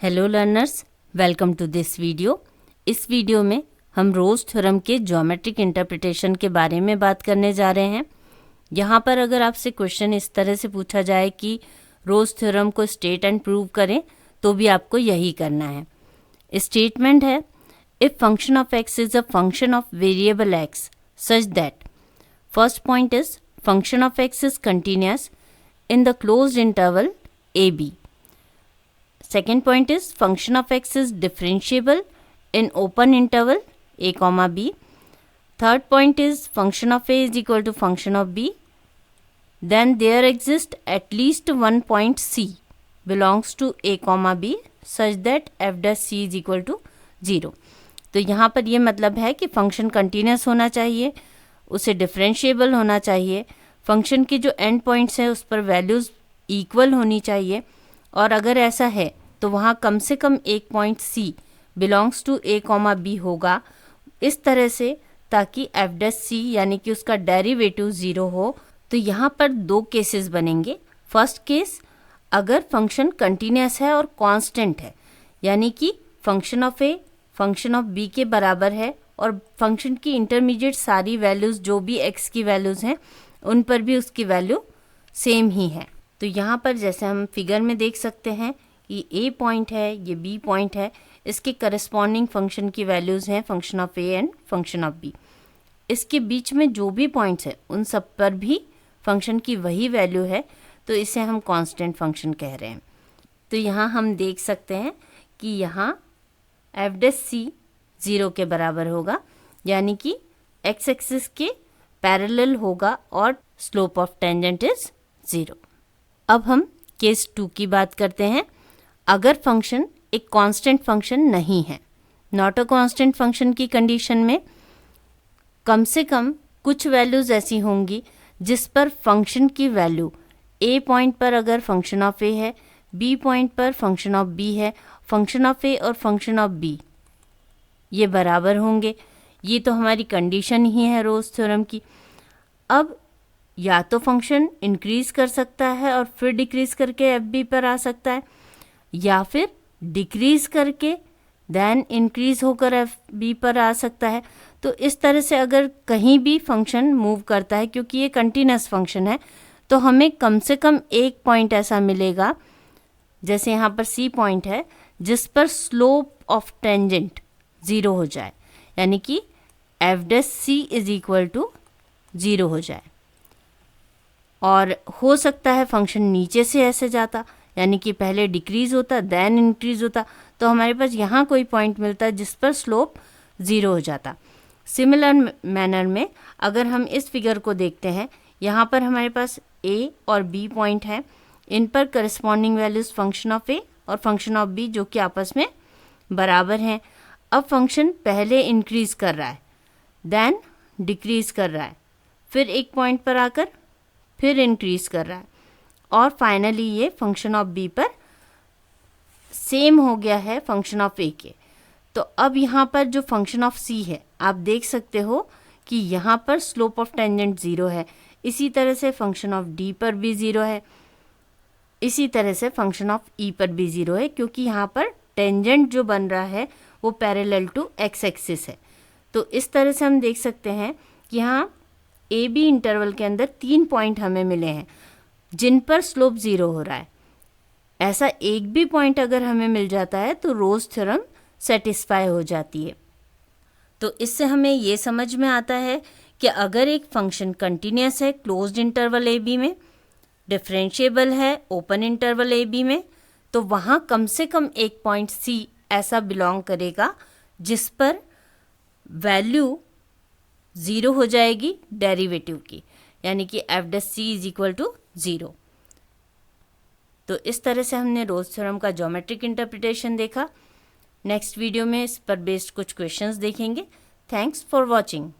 Hello learners, welcome to this video. इस video में हम रोज़ थ्योरम के ज्योमेट्रिक इंटरप्रिटेशन के बारे में बात करने जा रहे हैं। यहाँ पर अगर आपसे क्वेश्चन इस तरह से पूछा जाए कि रोज़ थ्योरम को स्टेट एंड प्रूव करें, तो भी आपको यही करना है। स्टेटमेंट है, if function of x is a function of variable x such that first point is function of x is continuous in the closed interval a b. Second point is function of x is differentiable in open interval a comma b. Third point is function of a is equal to function of b. Then there exists at least one point c belongs to a comma b such that f dash c is equal to 0. तो यहाँ पर ये मतलब है कि function continuous होना चाहिए, उसे डिफरेंशिएबल होना चाहिए, फंक्शन के जो एंड पॉइंट्स हैं उस पर वैल्यूज़ इक्वल होनी चाहिए, और अगर ऐसा है तो वहाँ कम से कम एक point c belongs to a comma b होगा, इस तरह से ताकि f डैश c यानी कि उसका डेरिवेटिव 0 हो। तो यहाँ पर दो केसेस बनेंगे। फर्स्ट केस, अगर फंक्शन कंटिन्यूस है और कांस्टेंट है, यानी कि function of a function of b के बराबर है और फंक्शन की इंटरमीडिएट सारी वैल्यूज़ जो भी x की वैल्यूज़ हैं उन पर भी उसकी वैल्यू सेम ही है। तो यहाँ पर जैसे हम फिगर में देख सकते हैं, ये a पॉइंट है, ये b पॉइंट है, इसके करस्पॉन्डिंग फंक्शन की वैल्यूज़ हैं function of a and function of b। इसके बीच में जो भी पॉइंट्स हैं उन सब पर भी फंक्शन की वही वैल्यू है, तो इसे हम कांस्टेंट फंक्शन कह रहे हैं। तो यहाँ हम देख सकते हैं कि यहाँ एफ डैश c 0 के बराबर होगा, यानी कि x एक्सिस के पैरेलल होगा और स्लोप ऑफ टेंजेंट इज 0। अब हम केस 2 की बात करते हैं। अगर फंक्शन एक कांस्टेंट फंक्शन नहीं है, नॉट अ कांस्टेंट फंक्शन की कंडीशन में कम से कम कुछ वैल्यूज़ ऐसी होंगी जिस पर फंक्शन की वैल्यू a पॉइंट पर अगर फंक्शन ऑफ a है, b पॉइंट पर फंक्शन ऑफ b है, फंक्शन ऑफ a और फंक्शन ऑफ b ये बराबर होंगे। ये तो हमारी कंडीशन ही है रोज़ थ्योरम की। अब या तो फंक्शन इंक्रीज़ कर सकता है और फिर डिक्रीज़ करके एफ बी पर आ सकता है, या फिर डिक्रीज़ करके देन इंक्रीज़ होकर एफ बी पर आ सकता है। तो इस तरह से अगर कहीं भी फंक्शन मूव करता है, क्योंकि ये कंटिन्यूस फंक्शन है, तो हमें कम से कम एक पॉइंट ऐसा मिलेगा, जैसे यहाँ पर सी पॉइंट है, जिस पर स्लोप ऑफ टेंजेंट 0 हो जाए, यानी कि f dash c is equal to 0 हो जाए। और हो सकता है फंक्शन नीचे से ऐसे जाता, यानी कि पहले डिक्रीज़ होता देन इंक्रीज़ होता, तो हमारे पास यहाँ कोई पॉइंट मिलता है जिस पर स्लोप 0 हो जाता। सिमिलर मैनर में अगर हम इस फिगर को देखते हैं, यहाँ पर हमारे पास a और b पॉइंट है, इन पर corresponding values function of a और फंक्शन ऑफ b जो कि आपस में बराबर हैं। अब फंक्शन पहले इंक्रीज़ कर रहा है, देन डिक्रीज़ कर रहा है, फिर एक पॉइंट पर आकर फिर इंक्रीज़ कर रहा है, और फाइनली ये फंक्शन ऑफ b पर सेम हो गया है फंक्शन ऑफ a के। तो अब यहाँ पर जो फंक्शन ऑफ c है, आप देख सकते हो कि यहाँ पर स्लोप ऑफ टेंजेंट 0 है, इसी तरह से फंक्शन ऑफ d पर भी 0 है, इसी तरह से फंक्शन ऑफ e पर भी 0 है, क्योंकि यहाँ पर टेंजेंट जो बन रहा है वो पैरेलल टू x एक्सिस है। तो इस तरह से हम देख सकते हैं कि यहाँ ए बी इंटरवल के अंदर 3 पॉइंट हमें मिले हैं जिन पर स्लोप 0 हो रहा है। ऐसा एक भी पॉइंट अगर हमें मिल जाता है तो रोज़ थ्योरम सेटिस्फाई हो जाती है। तो इससे हमें ये समझ में आता है कि अगर एक फंक्शन कंटिन्यूस है क्लोज्ड इंटरवल ए बी में, डिफरेंशिएबल है ओपन इंटरवल ए बी में, तो वहाँ कम से कम एक पॉइंट सी ऐसा बिलोंग करेगा जिस पर वैल्यू 0 हो जाएगी डेरिवेटिव की, यानी कि f dash c is equal to 0। तो इस तरह से हमने रोज़ थ्योरम का ज्योमेट्रिक इंटरप्रिटेशन देखा। नेक्स्ट वीडियो में इस पर बेस्ड कुछ क्वेश्चंस देखेंगे। Thanks for watching.